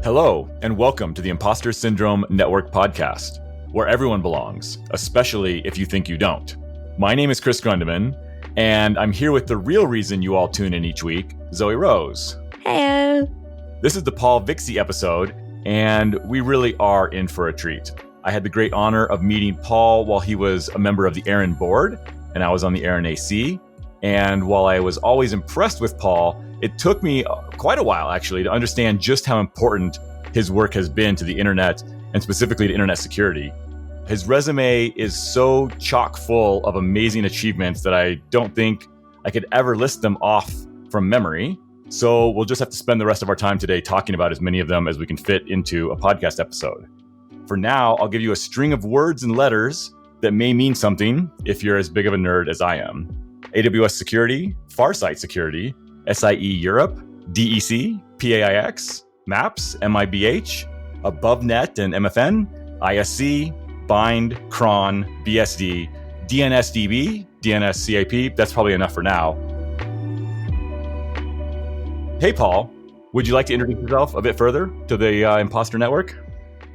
Hello, and welcome to the Imposter Syndrome Network podcast, where everyone belongs, especially if you think you don't. My name is Chris Grundeman, and I'm here with the real reason you all tune in each week, Zoe Rose. Hello. This is the Paul Vixie episode, and we really are in for a treat. I had the great honor of meeting Paul while he was a member of the Aaron board, and I was on the Aaron AC. And while I was always impressed with Paul, it took me quite a while, actually, to understand just how important his work has been to the internet, and specifically to internet security. His resume is so chock full of amazing achievements that I don't think I could ever list them off from memory. So we'll just have to spend the rest of our time today talking about as many of them as we can fit into a podcast episode. For now, I'll give you a string of words and letters that may mean something if you're as big of a nerd as I am. AWS security, Farsight security, SIE Europe, DEC, PAIX, MAPS, MIBH, AboveNet and MFN, ISC, Bind, Cron, BSD, DNSDB, DNSCAP. That's probably enough for now. Hey, Paul, would you like to introduce yourself a bit further to the Imposter Network?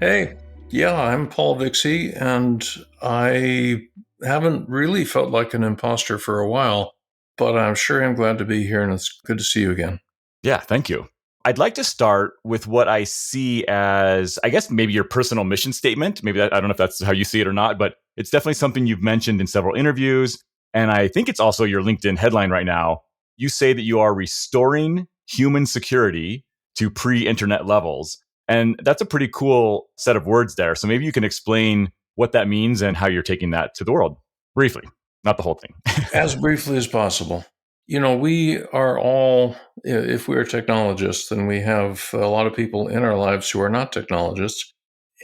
Hey, yeah, I'm Paul Vixie, and I haven't really felt like an imposter for a while, but I'm sure I'm glad to be here, and it's good to see you again. Yeah, thank you. I'd like to start with what I see as, I guess, maybe your personal mission statement. Maybe I don't know if that's how you see it or not, but it's definitely something you've mentioned in several interviews. And I think it's also your LinkedIn headline right now. You say that you are restoring human security to pre-internet levels. And that's a pretty cool set of words there. So maybe you can explain what that means and how you're taking that to the world. Briefly, not the whole thing. As briefly as possible. You know, we are all, if we're technologists, then we have a lot of people in our lives who are not technologists.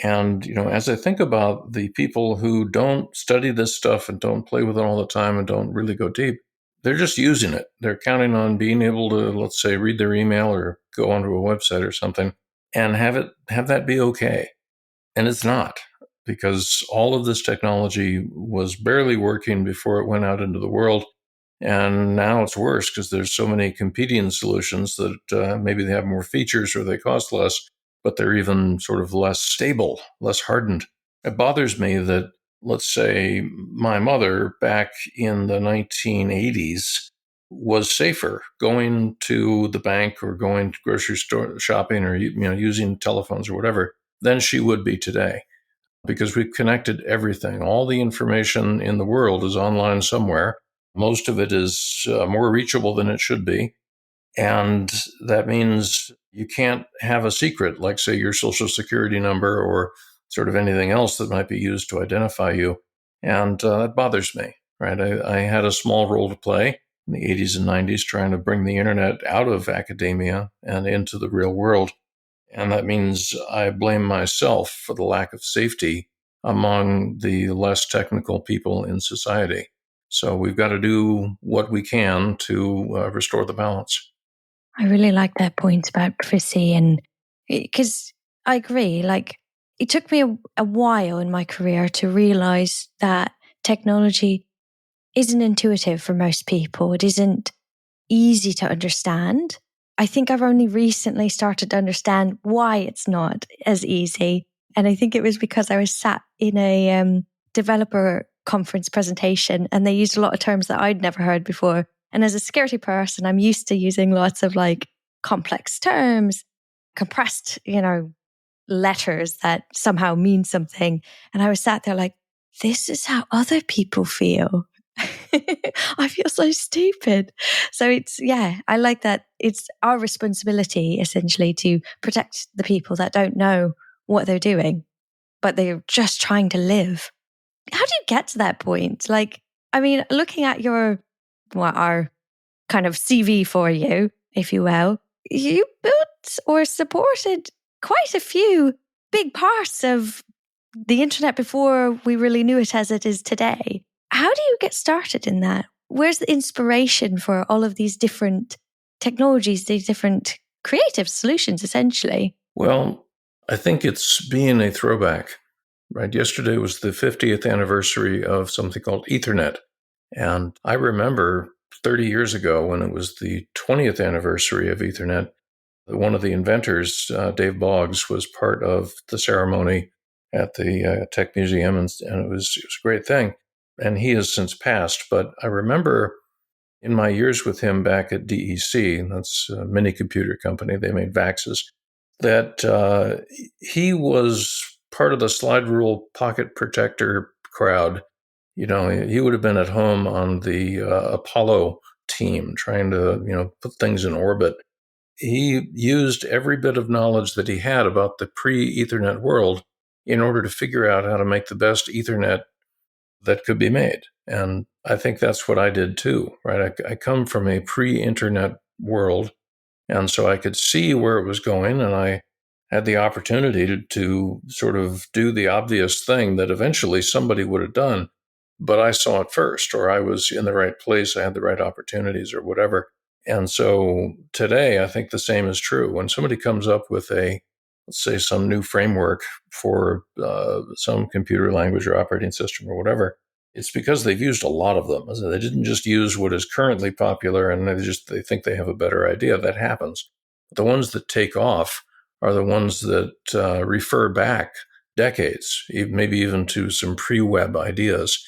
And, you know, as I think about the people who don't study this stuff and don't play with it all the time and don't really go deep, they're just using it. They're counting on being able to, let's say, read their email or go onto a website or something and have that be okay. And it's not, because all of this technology was barely working before it went out into the world. And now it's worse because there's so many competing solutions that maybe they have more features or they cost less, but they're even sort of less stable, less hardened. It bothers me that, let's say, my mother back in the 1980s was safer going to the bank or going to grocery store shopping or using telephones or whatever than she would be today, because we've connected everything. All the information in the world is online somewhere. Most of it is more reachable than it should be. And that means you can't have a secret, like, say, your social security number or sort of anything else that might be used to identify you. And that bothers me, right? I had a small role to play in the 80s and 90s trying to bring the internet out of academia and into the real world. And that means I blame myself for the lack of safety among the less technical people in society. So we've got to do what we can to restore the balance. I really like that point about privacy, and because I agree, like, it took me a while in my career to realize that technology isn't intuitive for most people. It isn't easy to understand. I think I've only recently started to understand why it's not as easy. And I think it was because I was sat in a developer conference presentation and they used a lot of terms that I'd never heard before. And as a security person, I'm used to using lots of like complex terms, compressed, letters that somehow mean something. And I was sat there like, this is how other people feel. I feel so stupid. So I like that. It's our responsibility essentially to protect the people that don't know what they're doing, but they're just trying to live. How do you get to that point? Like, I mean, looking at our kind of CV for you, if you will, you built or supported quite a few big parts of the internet before we really knew it as it is today. How do you get started in that? Where's the inspiration for all of these different technologies, these different creative solutions, essentially? Well, I think it's being a throwback. Right. Yesterday was the 50th anniversary of something called Ethernet. And I remember 30 years ago when it was the 20th anniversary of Ethernet, One of the inventors, Dave Boggs, was part of the ceremony at the Tech Museum, and it was a great thing. And he has since passed. But I remember in my years with him back at DEC, that's a mini computer company, they made VAXes, that he was part of the slide rule pocket protector crowd. He would have been at home on the Apollo team trying to, put things in orbit. He used every bit of knowledge that he had about the pre-Ethernet world in order to figure out how to make the best Ethernet that could be made. And I think that's what I did too, right? I come from a pre-internet world, and so I could see where it was going, and I had the opportunity to sort of do the obvious thing that eventually somebody would have done, but I saw it first, or I was in the right place, I had the right opportunities or whatever. And so today, I think the same is true. When somebody comes up with let's say, some new framework for some computer language or operating system or whatever, it's because they've used a lot of them. They didn't just use what is currently popular and they think they have a better idea. That happens. But the ones that take off are the ones that refer back decades, maybe even to some pre-web ideas,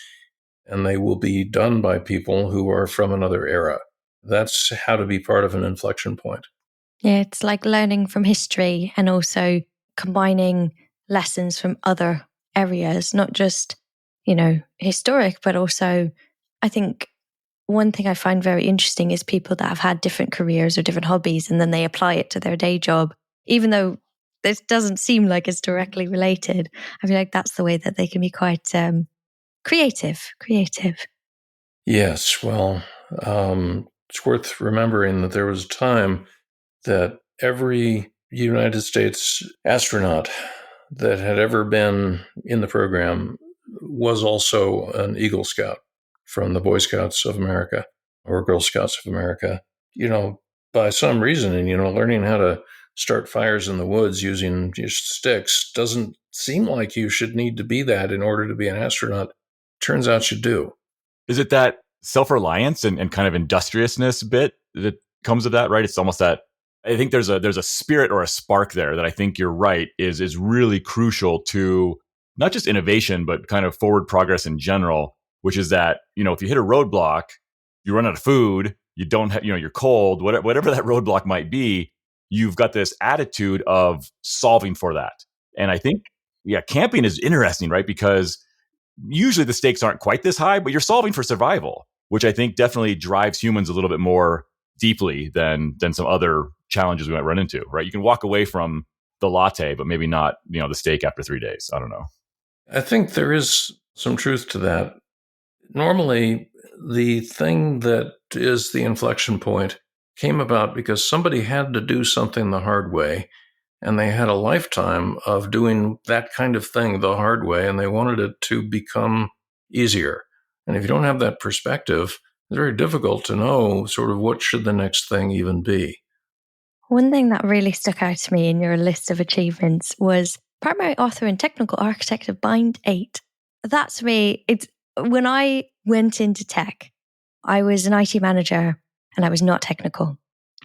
and they will be done by people who are from another era. That's how to be part of an inflection point. Yeah, it's like learning from history and also combining lessons from other areas, not just, historic, but also I think one thing I find very interesting is people that have had different careers or different hobbies and then they apply it to their day job, even though this doesn't seem like it's directly related. I feel like that's the way that they can be quite creative. Yes, well, it's worth remembering that there was a time that every United States astronaut that had ever been in the program was also an Eagle Scout from the Boy Scouts of America or Girl Scouts of America. By some reason, and learning how to start fires in the woods using just sticks doesn't seem like you should need to be that in order to be an astronaut. Turns out you do. Is it that self-reliance and kind of industriousness bit that comes of that, right? It's almost that, I think there's a spirit or a spark there that I think you're right is really crucial to not just innovation, but kind of forward progress in general, which is that, if you hit a roadblock, you run out of food, you don't have, you're cold, whatever that roadblock might be, you've got this attitude of solving for that. And I think, camping is interesting, right? Because usually the stakes aren't quite this high, but you're solving for survival, which I think definitely drives humans a little bit more deeply than some other challenges we might run into, right? You can walk away from the latte, but maybe not, the steak after 3 days. I don't know. I think there is some truth to that. Normally, the thing that is the inflection point came about because somebody had to do something the hard way, and they had a lifetime of doing that kind of thing the hard way, and they wanted it to become easier. And if you don't have that perspective, it's very difficult to know sort of what should the next thing even be. One thing that really stuck out to me in your list of achievements was primary author and technical architect of Bind 8. That's me. When I went into tech, I was an IT manager and I was not technical.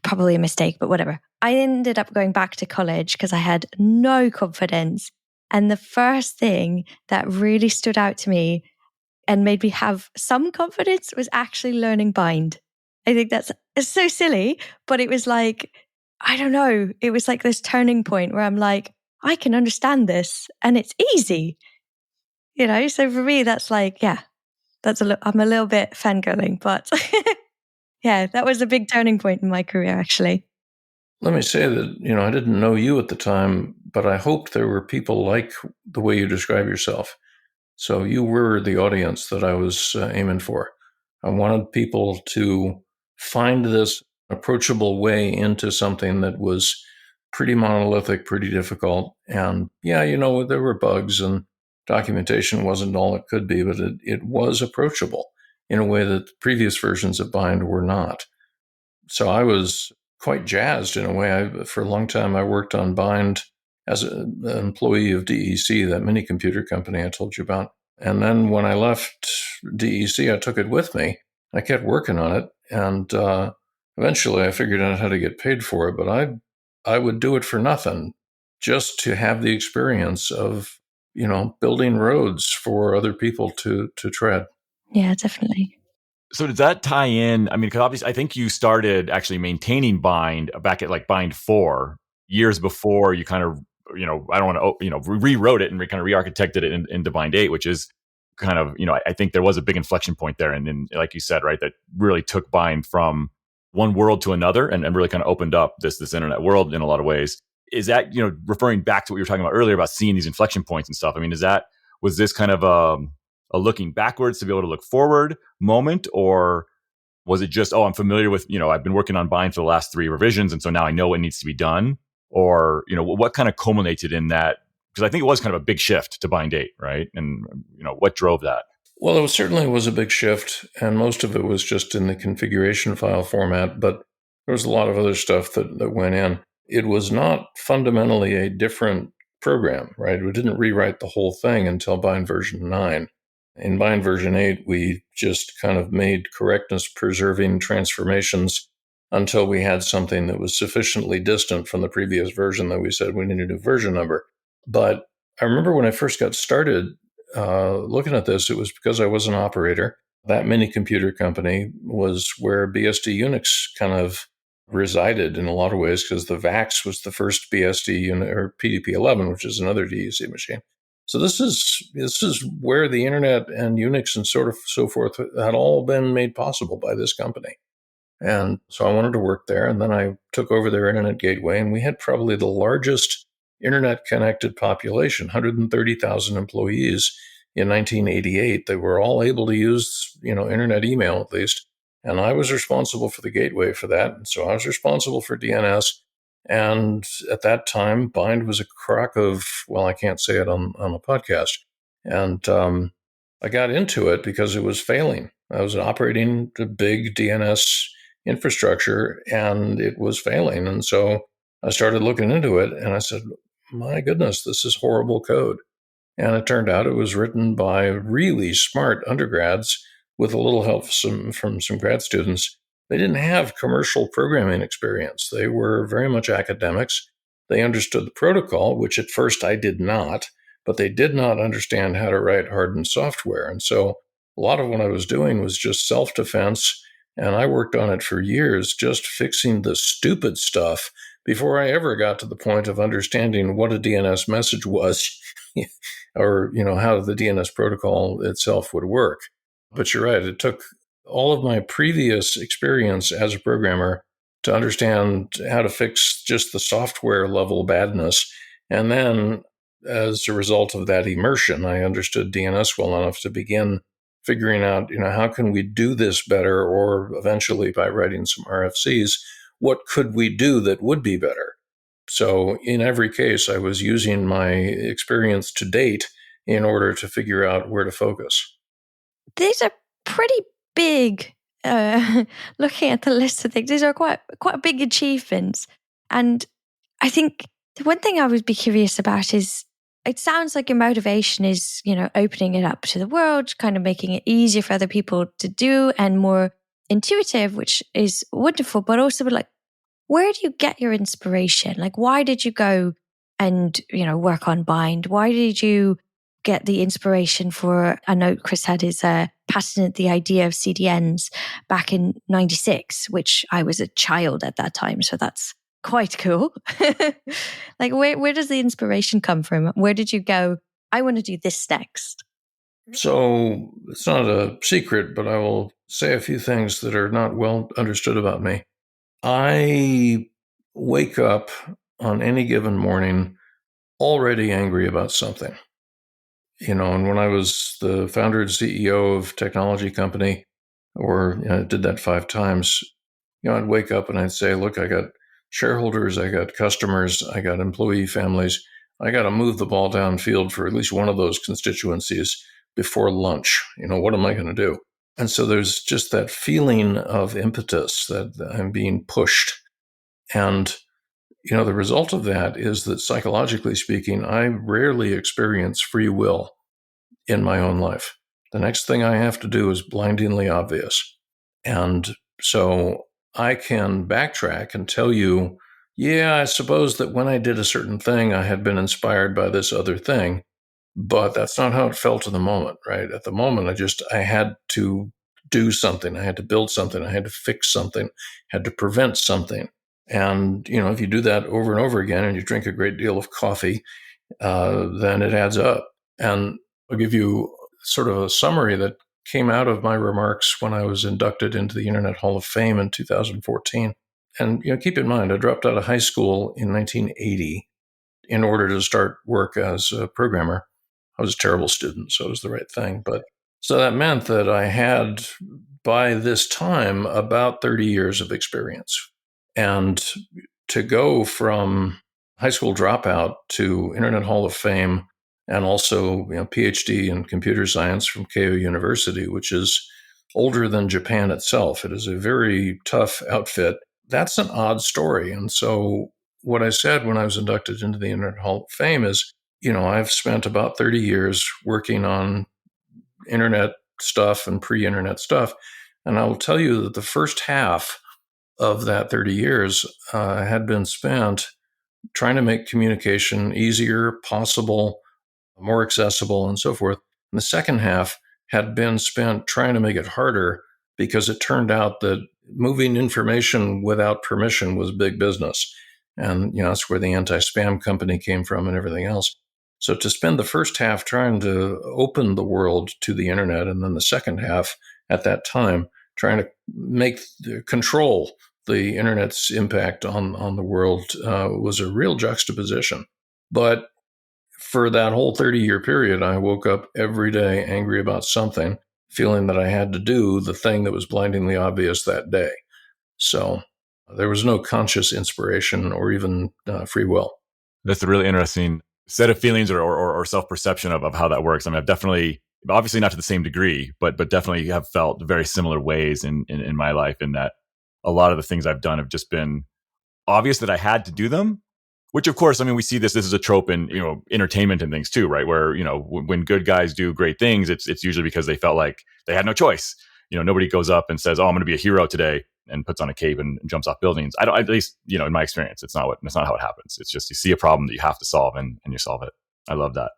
Probably a mistake, but whatever. I ended up going back to college because I had no confidence. And the first thing that really stood out to me and made me have some confidence was actually learning Bind. I think it's so silly, but it was like, I don't know. It was like this turning point where I'm like, I can understand this and it's easy. So for me, that's like, I'm a little bit fangirling, but yeah, that was a big turning point in my career, actually. Let me say that, I didn't know you at the time, but I hoped there were people like the way you describe yourself. So you were the audience that I was aiming for. I wanted people to find this approachable way into something that was pretty monolithic, pretty difficult. And there were bugs and documentation wasn't all it could be, but it was approachable in a way that previous versions of Bind were not. So I was quite jazzed in a way. For a long time, I worked on Bind as an employee of DEC, that mini computer company I told you about. And then when I left DEC, I took it with me. I kept working on it. And eventually I figured out how to get paid for it. But I I would do it for nothing just to have the experience of, building roads for other people to tread. Yeah, definitely. So does that tie in? I mean, because obviously, I think you started actually maintaining Bind back at like Bind 4 years before you kind of, I don't want to, rewrote it and kind of re-architected it into Bind 8, which is kind of, I think there was a big inflection point there. And like you said, right, that really took Bind from one world to another and really kind of opened up this internet world in a lot of ways. Is that, referring back to what you were talking about earlier about seeing these inflection points and stuff? I mean, was this kind of a looking backwards to be able to look forward moment, or was it just, I'm familiar with, I've been working on Bind for the last 3 revisions, and so now I know what needs to be done? Or, what kind of culminated in that? Because I think it was kind of a big shift to Bind 8, right? And, what drove that? Well, it certainly was a big shift, and most of it was just in the configuration file format, but there was a lot of other stuff that went in. It was not fundamentally a different program, right? We didn't rewrite the whole thing until Bind version 9. In Bind version 8, we just kind of made correctness-preserving transformations until we had something that was sufficiently distant from the previous version that we said we needed a new version number. But I remember when I first got started looking at this, it was because I was an operator. That mini computer company was where BSD Unix kind of resided in a lot of ways, because the VAX was the first BSD unit, or PDP-11, which is another DUC machine. So this is where the internet and Unix and sort of so forth had all been made possible by this company. And so I wanted to work there. And then I took over their internet gateway, and we had probably the largest internet connected population, 130,000 employees in 1988. They were all able to use, internet email at least. And I was responsible for the gateway for that. And so I was responsible for DNS. And at that time, Bind was a crock of, well, I can't say it on a podcast. And I got into it because it was failing. I was operating a big DNS infrastructure, and it was failing. And so I started looking into it, and I said, my goodness, this is horrible code. And it turned out it was written by really smart undergrads with a little help from some grad students. They didn't have commercial programming experience. They were very much academics. They understood the protocol, which at first I did not, but they did not understand how to write hardened software. And so a lot of what I was doing was just self-defense, and I worked on it for years, just fixing the stupid stuff before I ever got to the point of understanding what a DNS message was or, how the DNS protocol itself would work. But you're right, it took all of my previous experience as a programmer to understand how to fix just the software level badness. And then as a result of that immersion, I understood DNS well enough to begin figuring out, how can we do this better? Or eventually by writing some RFCs, what could we do that would be better? So in every case, I was using my experience to date in order to figure out where to focus. These are pretty big, looking at the list of things, these are quite big achievements. And I think the one thing I would be curious about is, it sounds like your motivation is, opening it up to the world, kind of making it easier for other people to do and more intuitive, which is wonderful, but also like, where do you get your inspiration? Like, why did you go and, work on Bind? Why did you get the inspiration for, I know Chris had his patent at the idea of CDNs back in 96, which I was a child at that time. So that's quite cool. Like, where does the inspiration come from? Where did you go, I want to do this next? So it's not a secret, but I will say a few things that are not well understood about me. I wake up on any given morning already angry about something. And when I was the founder and CEO of a technology company, or did that 5 times, I'd wake up and I'd say, look, I got shareholders, I got customers, I got employee families. I got to move the ball downfield for at least one of those constituencies before lunch. What am I going to do? And so there's just that feeling of impetus that I'm being pushed. And, the result of that is that psychologically speaking, I rarely experience free will in my own life. The next thing I have to do is blindingly obvious. And so I can backtrack and tell you Yeah, I suppose that when I did a certain thing, I had been inspired by this other thing, but that's not how it felt in the moment, right? At the moment, I had to do something. I had to build something. I had to fix something, had to prevent something. And, if you do that over and over again and you drink a great deal of coffee, then it adds up. And I'll give you sort of a summary that came out of my remarks when I was inducted into the Internet Hall of Fame in 2014. And keep in mind, I dropped out of high school in 1980 in order to start work as a programmer. I was a terrible student, so it was the right thing. But so that meant that I had, by this time, about 30 years of experience. And to go from high school dropout to Internet Hall of Fame and also Ph.D. in computer science from Keio University, which is older than Japan itself. It is a very tough outfit. That's an odd story. And so what I said when I was inducted into the Internet Hall of Fame is, I've spent about 30 years working on internet stuff and pre-internet stuff. And I will tell you that the first half of that 30 years had been spent trying to make communication easier, possible, more accessible, and so forth. And the second half had been spent trying to make it harder because it turned out that moving information without permission was big business. And, that's where the anti-spam company came from and everything else. So to spend the first half trying to open the world to the internet, and then the second half at that time trying to control the internet's impact on the world was a real juxtaposition. But for that whole 30-year period, I woke up every day angry about something, feeling that I had to do the thing that was blindingly obvious that day. So there was no conscious inspiration or even free will. That's a really interesting set of feelings or self-perception of how that works. I mean, I've definitely, obviously not to the same degree, but definitely have felt very similar ways in my life, in that a lot of the things I've done have just been obvious that I had to do them, which of course, I mean, we see this is a trope in, entertainment and things too, right? Where, when good guys do great things, it's usually because they felt like they had no choice. Nobody goes up and says, "Oh, I'm going to be a hero today," and puts on a cape and jumps off buildings. I don't, at least, in my experience, it's not how it happens. It's just, you see a problem that you have to solve and you solve it. I love that.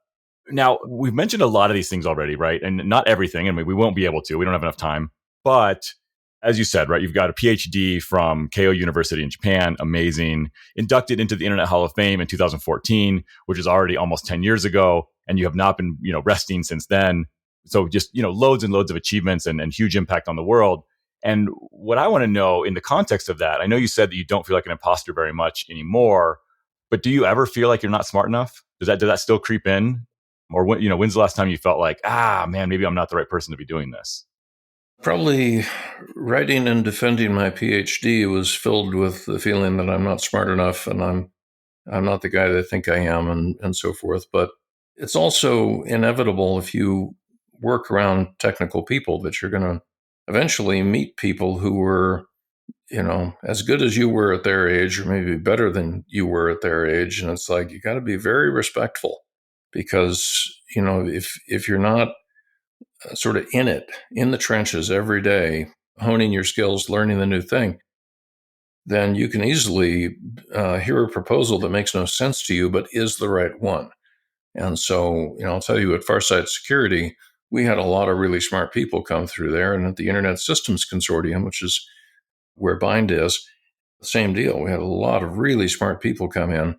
Now, we've mentioned a lot of these things already, right? And not everything. I mean, we won't be able to, we don't have enough time, but as you said, right, you've got a PhD from Keio University in Japan, amazing, inducted into the Internet Hall of Fame in 2014, which is already almost 10 years ago, and you have not been, resting since then. So just, loads and loads of achievements and huge impact on the world. And what I want to know in the context of that, I know you said that you don't feel like an imposter very much anymore, but do you ever feel like you're not smart enough? Does that still creep in? Or when's the last time you felt like, man, maybe I'm not the right person to be doing this? Probably writing and defending my PhD was filled with the feeling that I'm not smart enough and I'm not the guy that I think I am and so forth. But it's also inevitable if you work around technical people that you're going to eventually meet people who were, as good as you were at their age, or maybe better than you were at their age. And it's like, you got to be very respectful because, if you're not sort of in the trenches every day, honing your skills, learning the new thing, then you can easily hear a proposal that makes no sense to you, but is the right one. And so, I'll tell you, at Farsight Security, we had a lot of really smart people come through there. And at the Internet Systems Consortium, which is where Bind is, same deal. We had a lot of really smart people come in.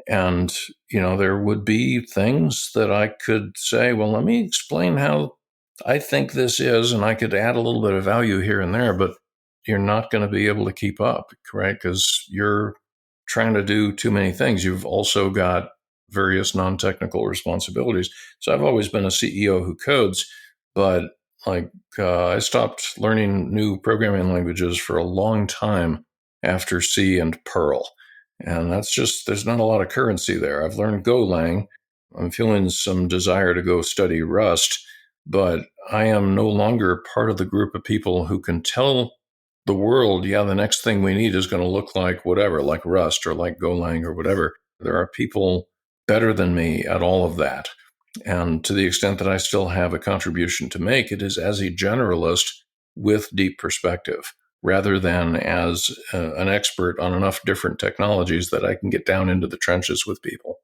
And, there would be things that I could say, well, let me explain how I think this is, and I could add a little bit of value here and there, but you're not going to be able to keep up, right? Because you're trying to do too many things. You've also got various non-technical responsibilities. So I've always been a CEO who codes, but I stopped learning new programming languages for a long time after C and Perl. And that's just, there's not a lot of currency there. I've learned Golang. I'm feeling some desire to go study Rust, but I am no longer part of the group of people who can tell the world, the next thing we need is going to look like whatever, like Rust or like Golang or whatever. There are people better than me at all of that. And to the extent that I still have a contribution to make, it is as a generalist with deep perspective. rather than as an expert on enough different technologies that I can get down into the trenches with people.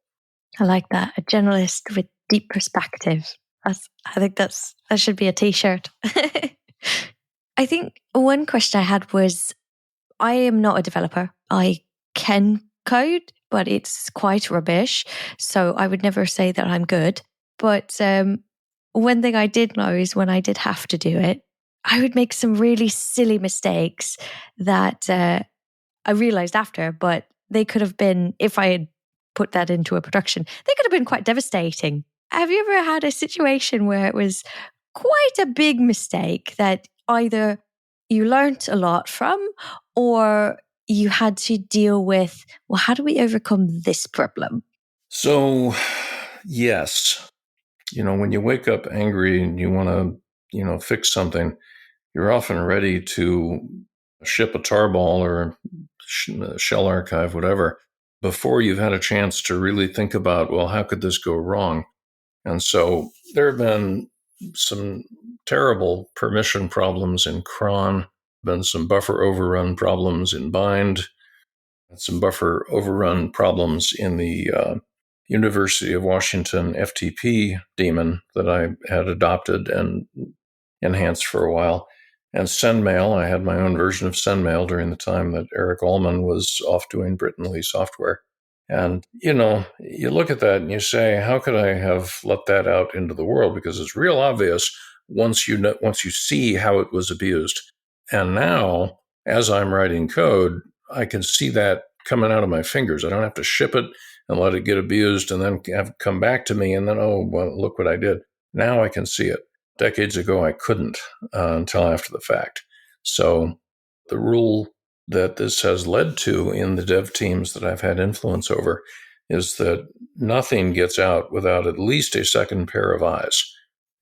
I like that. A generalist with deep perspective. I think that should be a t-shirt. I think one question I had was, I am not a developer. I can code, but it's quite rubbish. So I would never say that I'm good. But one thing I did know is when I did have to do it, I would make some really silly mistakes that I realized after, but they could have been, if I had put that into a production, they could have been quite devastating. Have you ever had a situation where it was quite a big mistake that either you learned a lot from, or you had to deal with, well, how do we overcome this problem? So, yes, when you wake up angry and you want to, fix something, you're often ready to ship a tarball or a shell archive, whatever, before you've had a chance to really think about, well, how could this go wrong? And so there have been some terrible permission problems in cron, been some buffer overrun problems in bind, some buffer overrun problems in the University of Washington FTP daemon that I had adopted and enhanced for a while. And SendMail, I had my own version of SendMail during the time that Eric Allman was off doing Britton-Lee software. And, you look at that and you say, how could I have let that out into the world? Because it's real obvious once you see how it was abused. And now, as I'm writing code, I can see that coming out of my fingers. I don't have to ship it and let it get abused and then have it come back to me and then, oh, well, look what I did. Now I can see it. Decades ago, I couldn't until after the fact. So the rule that this has led to in the dev teams that I've had influence over is that nothing gets out without at least a second pair of eyes,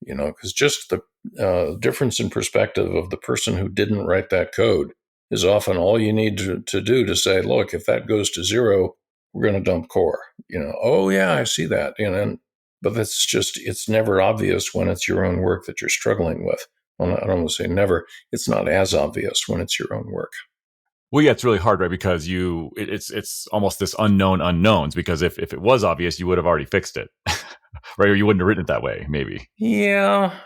because just the difference in perspective of the person who didn't write that code is often all you need to do to say, look, if that goes to zero, we're going to dump core. Oh, yeah, I see that. But that's just, it's never obvious when it's your own work that you're struggling with. Well, I don't want to say never. It's not as obvious when it's your own work. Well, yeah, it's really hard, right? Because it's almost this unknown unknowns, because if it was obvious, you would have already fixed it, right? Or you wouldn't have written it that way, maybe. Yeah,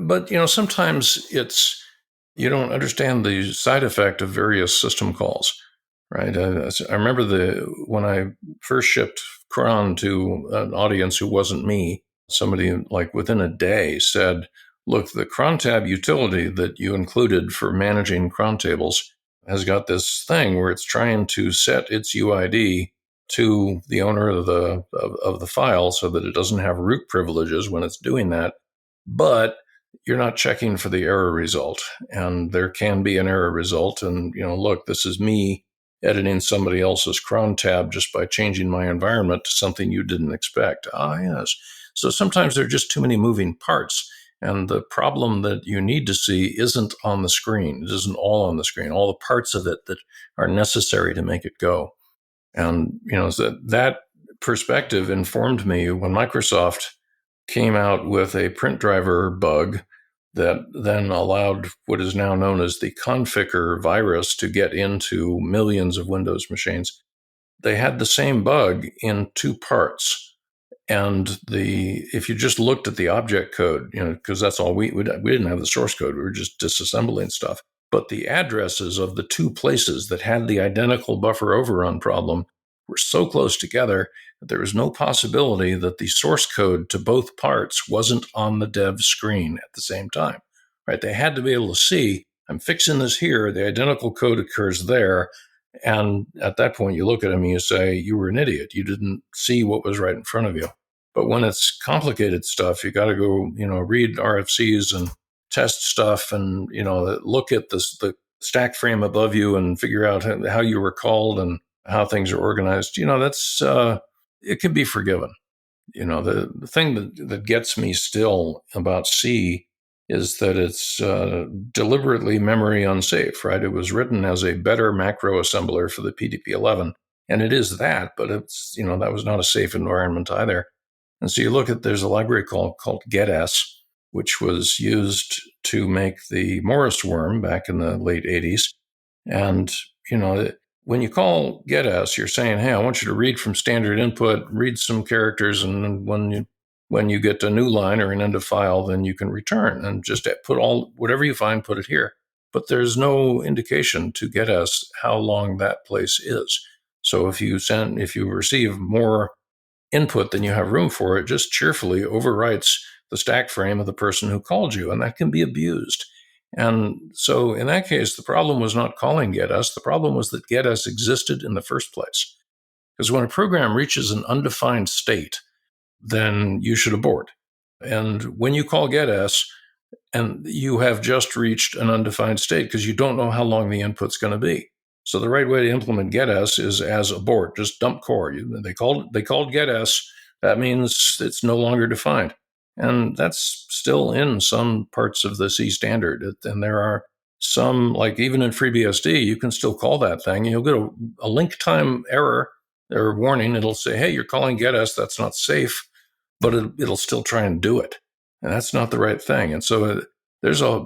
but, sometimes you don't understand the side effect of various system calls, right? I remember when I first shipped cron to an audience who wasn't me, somebody like within a day said, look, the cron tab utility that you included for managing cron tables has got this thing where it's trying to set its UID to the owner of the file so that it doesn't have root privileges when it's doing that. But you're not checking for the error result. And there can be an error result. And, look, this is me editing somebody else's cron tab just by changing my environment to something you didn't expect. Ah, yes. So sometimes there are just too many moving parts. And the problem that you need to see isn't on the screen. It isn't all on the screen, all the parts of it that are necessary to make it go. And, that perspective informed me when Microsoft came out with a print driver bug that then allowed what is now known as the Conficker virus to get into millions of Windows machines. They had the same bug in two parts. And if you just looked at the object code, because that's all we didn't have the source code. We were just disassembling stuff. But the addresses of the two places that had the identical buffer overrun problem were so close together that there was no possibility that the source code to both parts wasn't on the dev screen at the same time, right? They had to be able to see, I'm fixing this here, the identical code occurs there. And at that point, you look at them and you say, you were an idiot. You didn't see what was right in front of you. But when it's complicated stuff, you got to go, read RFCs and test stuff and, look at the stack frame above you and figure out how you were called and how things are organized. That's, it can be forgiven. The thing that gets me still about C is that it's deliberately memory unsafe, right? It was written as a better macro assembler for the PDP-11, and it is that, but it's, that was not a safe environment either. And so you look at, there's a library called GetS, which was used to make the Morris worm back in the late 80s. And, when you call getS, you're saying, hey, I want you to read from standard input, read some characters, and when you get a new line or an end of file, then you can return and just put whatever you find, put it here. But there's no indication to getS how long that place is. So if you receive more input than you have room for, it just cheerfully overwrites the stack frame of the person who called you, and that can be abused. And so in that case, the problem was not calling getS. The problem was that getS existed in the first place. Because when a program reaches an undefined state, then you should abort. And when you call getS, and you have just reached an undefined state because you don't know how long the input's going to be. So the right way to implement getS is as abort, just dump core. They called getS. That means it's no longer defined. And that's still in some parts of the C standard. And there are some, like even in FreeBSD, you can still call that thing. You'll get a link time error or warning. It'll say, hey, you're calling getS. That's not safe, but it'll still try and do it. And that's not the right thing. And so there's a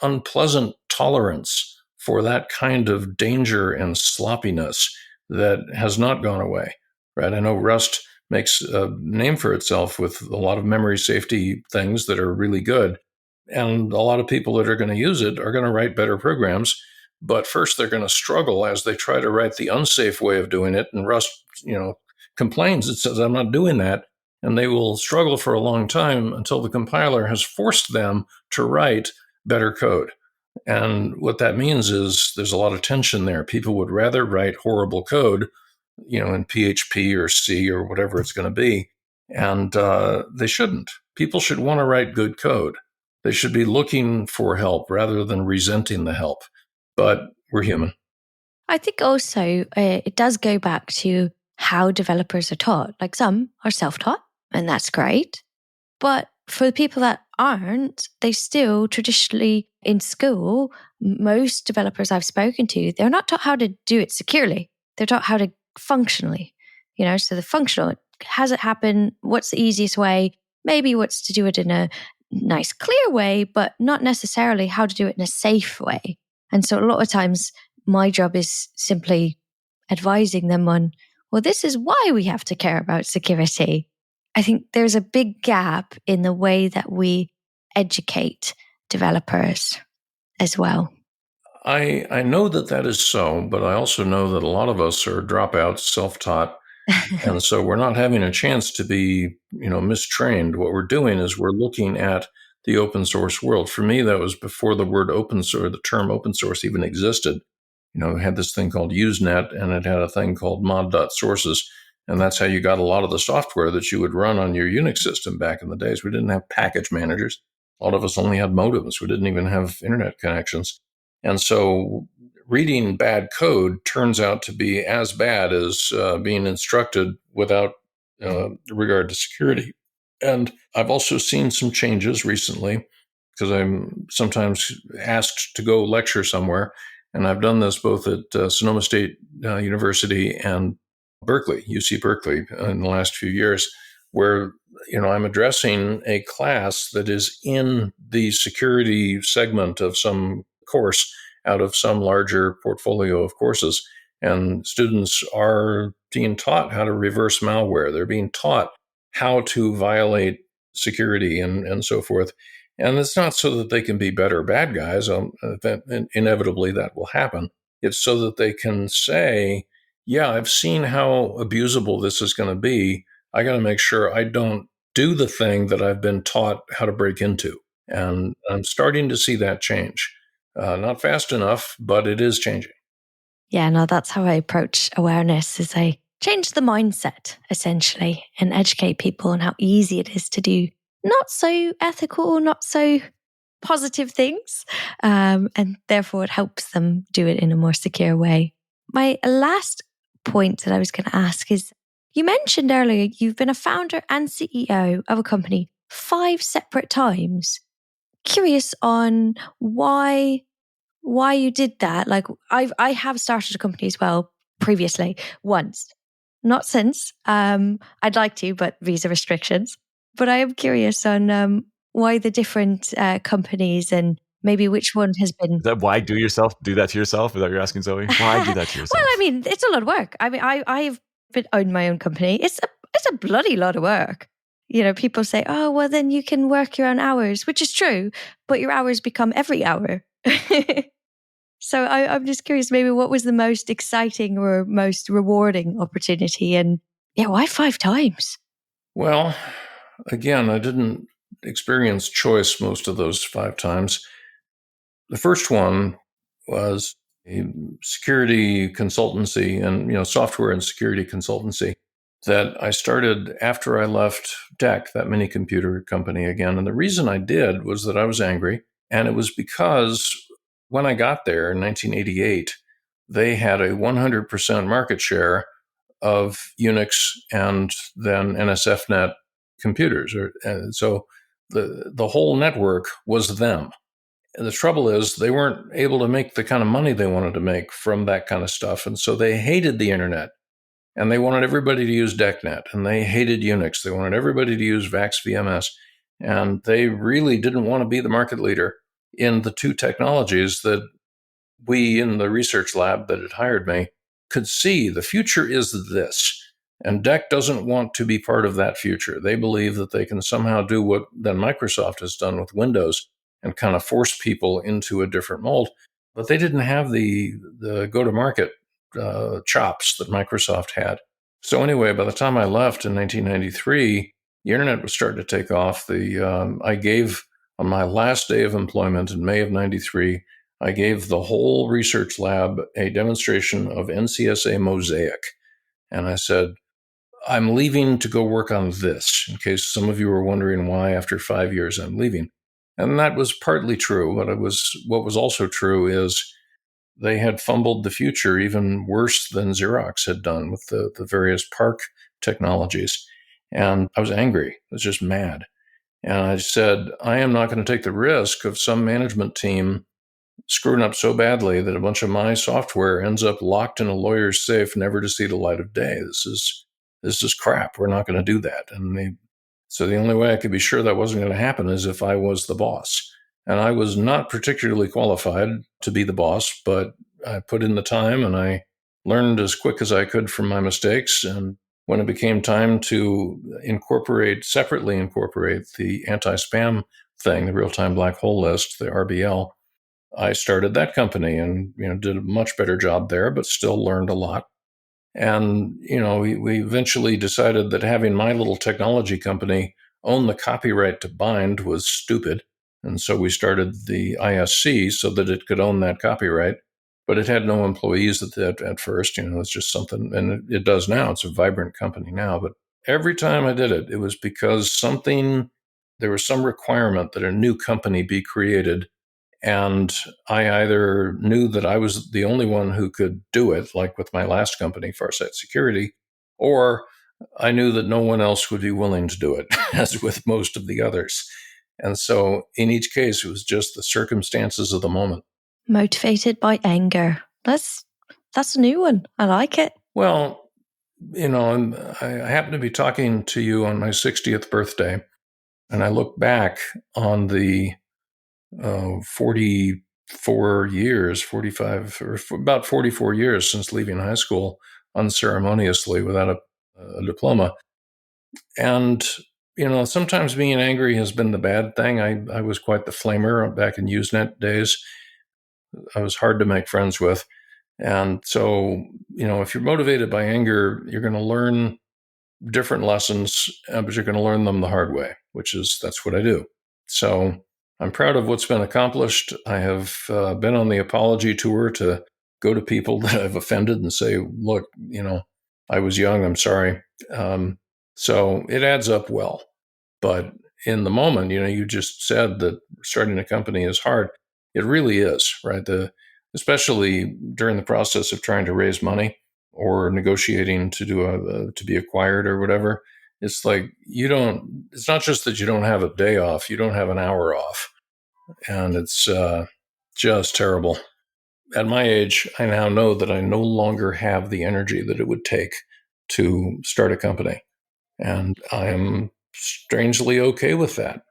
unpleasant tolerance for that kind of danger and sloppiness that has not gone away, right? I know Rust makes a name for itself with a lot of memory safety things that are really good. And a lot of people that are going to use it are going to write better programs. But first, they're going to struggle as they try to write the unsafe way of doing it. And Rust, complains. It says, I'm not doing that. And they will struggle for a long time until the compiler has forced them to write better code. And what that means is there's a lot of tension there. People would rather write horrible code, in PHP or C or whatever it's going to be. And they shouldn't. People should want to write good code. They should be looking for help rather than resenting the help. But we're human. I think also it does go back to how developers are taught. Like some are self-taught, and that's great. But for the people that aren't, they still traditionally in school, most developers I've spoken to, they're not taught how to do it securely. They're taught how to functionally, so the functional, has it happen? What's the easiest way? Maybe what's to do it in a nice, clear way, but not necessarily how to do it in a safe way. And so a lot of times my job is simply advising them on, well, this is why we have to care about security. I think there's a big gap in the way that we educate developers as well. I know that is so, but I also know that a lot of us are dropouts, self-taught. And so we're not having a chance to be, mistrained. What we're doing is we're looking at the open source world. For me, that was before the word open source, the term open source even existed. We had this thing called Usenet, and it had a thing called mod.sources. And that's how you got a lot of the software that you would run on your Unix system back in the days. We didn't have package managers. A lot of us only had modems. We didn't even have internet connections. And so reading bad code turns out to be as bad as being instructed without regard to security. And I've also seen some changes recently because I'm sometimes asked to go lecture somewhere. And I've done this both at Sonoma State University and Berkeley, UC Berkeley, in the last few years, where I'm addressing a class that is in the security segment of some course out of some larger portfolio of courses. And students are being taught how to reverse malware. They're being taught how to violate security and so forth. And it's not so that they can be better bad guys. Inevitably, that will happen. It's so that they can say, yeah, I've seen how abusable this is going to be. I got to make sure I don't do the thing that I've been taught how to break into. And I'm starting to see that change. Not fast enough, but it is changing. Yeah, no, that's how I approach awareness, is I change the mindset, essentially, and educate people on how easy it is to do not so ethical, not so positive things. And therefore, it helps them do it in a more secure way. My last point that I was going to ask is, you mentioned earlier you've been a founder and CEO of a company 5 separate times. Curious on why you did that. Like I have started a company as well previously, once, not since. I'd like to, but visa restrictions. But I am curious on why the different companies and maybe which one has been... Is that why do that to yourself? Is that what you're asking, Zoe? Why do that to yourself? Well, I mean, it's a lot of work. I mean, I've owned my own company. It's a bloody lot of work. People say, oh, well, then you can work your own hours, which is true, but your hours become every hour. So I'm just curious, maybe what was the most exciting or most rewarding opportunity? And why 5 times? Well, again, I didn't experience choice most of those 5 times. The first one was a security consultancy and software and security consultancy that I started after I left DEC, that mini computer company again. And the reason I did was that I was angry. And it was because when I got there in 1988, they had a 100% market share of Unix and then NSFNet computers. So the whole network was them. And the trouble is they weren't able to make the kind of money they wanted to make from that kind of stuff. And so they hated the internet. And they wanted everybody to use DECnet, and they hated Unix. They wanted everybody to use VAX VMS. And they really didn't want to be the market leader in the 2 technologies that we in the research lab that had hired me could see. The future is this. And DEC doesn't want to be part of that future. They believe that they can somehow do what then Microsoft has done with Windows and kind of force people into a different mold. But they didn't have the go-to-market chops that Microsoft had. So anyway, by the time I left in 1993, the internet was starting to take off. I gave, on my last day of employment in May of 93, I gave the whole research lab a demonstration of NCSA Mosaic. And I said, I'm leaving to go work on this, in case some of you were wondering why after 5 years I'm leaving. And that was partly true, but what was also true is they had fumbled the future even worse than Xerox had done with the various Park technologies. And I was angry. I was just mad. And I said, I am not going to take the risk of some management team screwing up so badly that a bunch of my software ends up locked in a lawyer's safe, never to see the light of day. This is crap. We're not going to do that. So the only way I could be sure that wasn't going to happen is if I was the boss. And I was not particularly qualified to be the boss, but I put in the time and I learned as quick as I could from my mistakes. And when it became time to separately incorporate the anti-spam thing, the real-time black hole list, the RBL, I started that company and did a much better job there, but still learned a lot. And we eventually decided that having my little technology company own the copyright to bind was stupid. And so we started the ISC so that it could own that copyright, but it had no employees at first. It's just something, and it does now. It's a vibrant company now. But every time I did it, it was because there was some requirement that a new company be created. And I either knew that I was the only one who could do it, like with my last company, Farsight Security, or I knew that no one else would be willing to do it, as with most of the others. And so in each case, it was just the circumstances of the moment. Motivated by anger. That's a new one. I like it. Well, I happen to be talking to you on my 60th birthday, and I look back on the 44 years, 45, or about 44 years since leaving high school unceremoniously without a diploma. And, sometimes being angry has been the bad thing. I was quite the flamer back in Usenet days. I was hard to make friends with. And so, if you're motivated by anger, you're going to learn different lessons, but you're going to learn them the hard way, that's what I do. So I'm proud of what's been accomplished. I have been on the apology tour to go to people that I've offended and say, look, I was young, I'm sorry. So it adds up well. But in the moment, you just said that starting a company is hard. It really is, right? Especially during the process of trying to raise money or negotiating to be acquired or whatever. It's like it's not just that you don't have a day off, you don't have an hour off. And it's just terrible. At my age, I now know that I no longer have the energy that it would take to start a company. And I am strangely okay with that.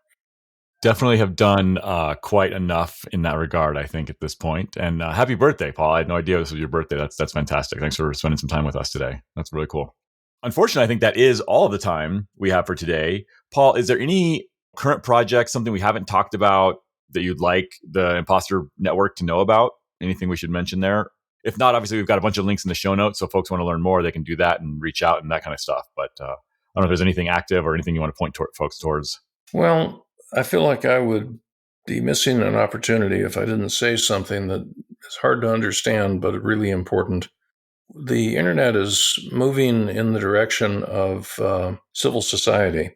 Definitely have done quite enough in that regard, I think, at this point. And happy birthday, Paul. I had no idea this was your birthday. That's fantastic. Thanks for spending some time with us today. That's really cool. Unfortunately, I think that is all the time we have for today. Paul, is there any current project, something we haven't talked about that you'd like the Imposter Network to know about? Anything we should mention there? If not, obviously, we've got a bunch of links in the show notes. So if folks want to learn more, they can do that and reach out and that kind of stuff. But I don't know if there's anything active or anything you want to point folks towards. Well, I feel like I would be missing an opportunity if I didn't say something that is hard to understand, but really important. The internet is moving in the direction of civil society.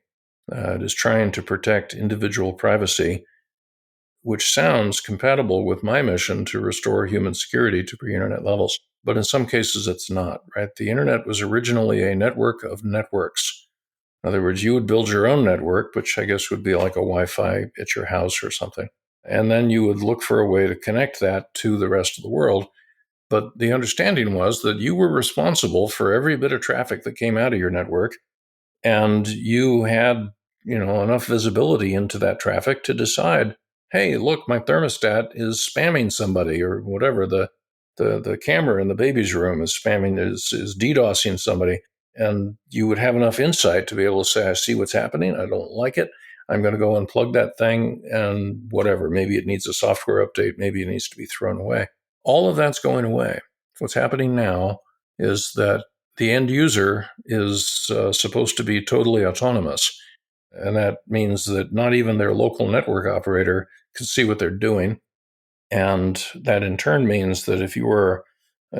It is trying to protect individual privacy, which sounds compatible with my mission to restore human security to pre-internet levels. But in some cases, it's not, right? The internet was originally a network of networks. In other words, you would build your own network, which I guess would be like a Wi-Fi at your house or something. And then you would look for a way to connect that to the rest of the world. But the understanding was that you were responsible for every bit of traffic that came out of your network. And you had, enough visibility into that traffic to decide, hey, look, my thermostat is spamming somebody or whatever. The camera in the baby's room is spamming, is DDoSing somebody. And you would have enough insight to be able to say, I see what's happening. I don't like it. I'm going to go unplug that thing and whatever. Maybe it needs a software update. Maybe it needs to be thrown away. All of that's going away. What's happening now is that the end user is supposed to be totally autonomous. And that means that not even their local network operator can see what they're doing. And that in turn means that if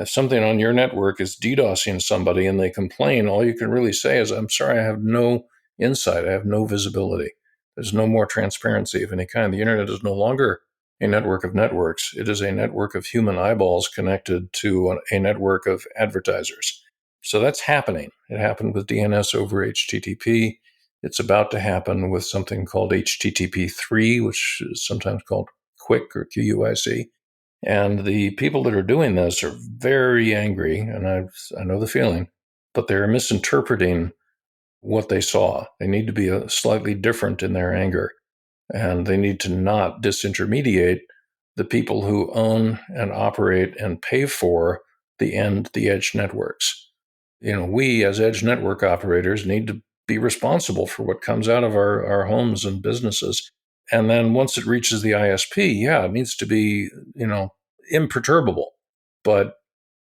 something on your network is DDoSing somebody and they complain, all you can really say is, I'm sorry, I have no insight. I have no visibility. There's no more transparency of any kind. The internet is no longer a network of networks. It is a network of human eyeballs connected to a network of advertisers. So that's happening. It happened with DNS over HTTP. It's about to happen with something called HTTP3, which is sometimes called QUIC or QUIC. And the people that are doing this are very angry, and I know the feeling, but they're misinterpreting what they saw. They need to be slightly different in their anger, and they need to not disintermediate the people who own and operate and pay for the edge networks. We as edge network operators need to be responsible for what comes out of our homes and businesses. And then once it reaches the ISP, it needs to be, imperturbable. But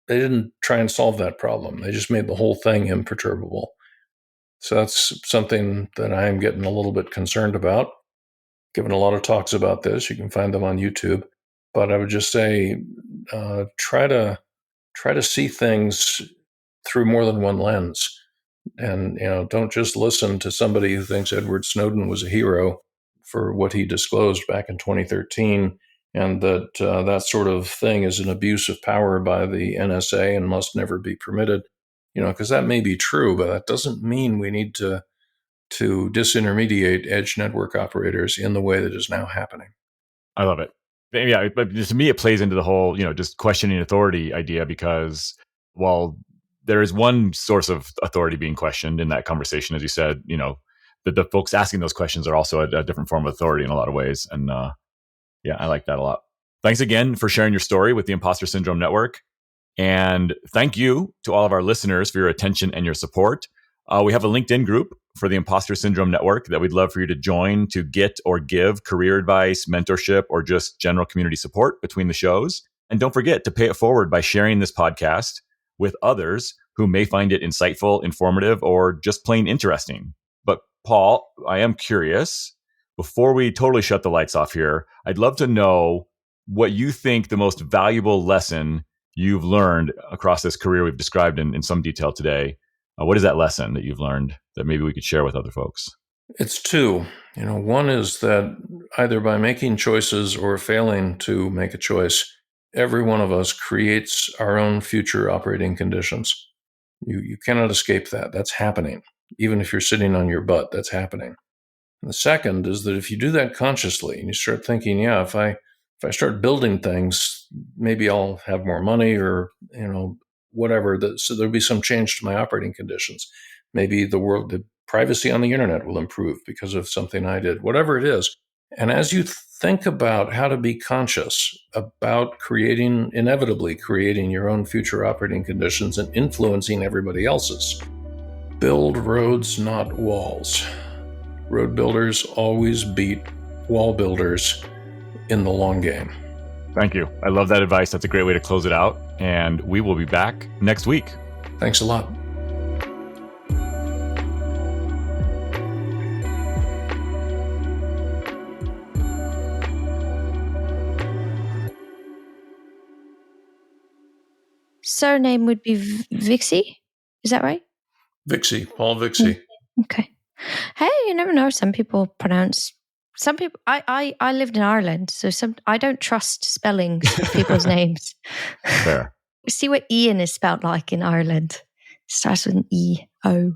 they didn't try and solve that problem. They just made the whole thing imperturbable. So that's something that I'm getting a little bit concerned about. Given a lot of talks about this, you can find them on YouTube. But I would just say, try to see things through more than one lens. And, don't just listen to somebody who thinks Edward Snowden was a hero for what he disclosed back in 2013, and that sort of thing is an abuse of power by the NSA and must never be permitted, because that may be true, but that doesn't mean we need to disintermediate edge network operators in the way that is now happening. I love it. Yeah, but to me, it plays into the whole, just questioning authority idea, because while there is one source of authority being questioned in that conversation, as you said, the folks asking those questions are also a different form of authority in a lot of ways. And I like that a lot. Thanks again for sharing your story with the Imposter Syndrome Network. And thank you to all of our listeners for your attention and your support. We have a LinkedIn group for the Imposter Syndrome Network that we'd love for you to join to get or give career advice, mentorship, or just general community support between the shows. And don't forget to pay it forward by sharing this podcast with others who may find it insightful, informative, or just plain interesting. But Paul, I am curious, before we totally shut the lights off here, I'd love to know what you think the most valuable lesson you've learned across this career we've described in some detail today. What is that lesson that you've learned that maybe we could share with other folks? It's two. One is that either by making choices or failing to make a choice, every one of us creates our own future operating conditions. You cannot escape that. That's happening. Even if you're sitting on your butt, that's happening. And the second is that if you do that consciously and you start thinking, if I start building things, maybe I'll have more money or, whatever. So there'll be some change to my operating conditions. Maybe the privacy on the internet will improve because of something I did, whatever it is. And as you think about how to be conscious about inevitably creating your own future operating conditions and influencing everybody else's, build roads, not walls. Road builders always beat wall builders in the long game. Thank you. I love that advice. That's a great way to close it out. And we will be back next week. Thanks a lot. Surname would be Vixie. Is that right? Vixie, Paul Vixie. Okay. Hey, you never know. Some people. I lived in Ireland, so I don't trust spellings of people's names. Fair. See what Ian is spelled like in Ireland. Starts with an E-O.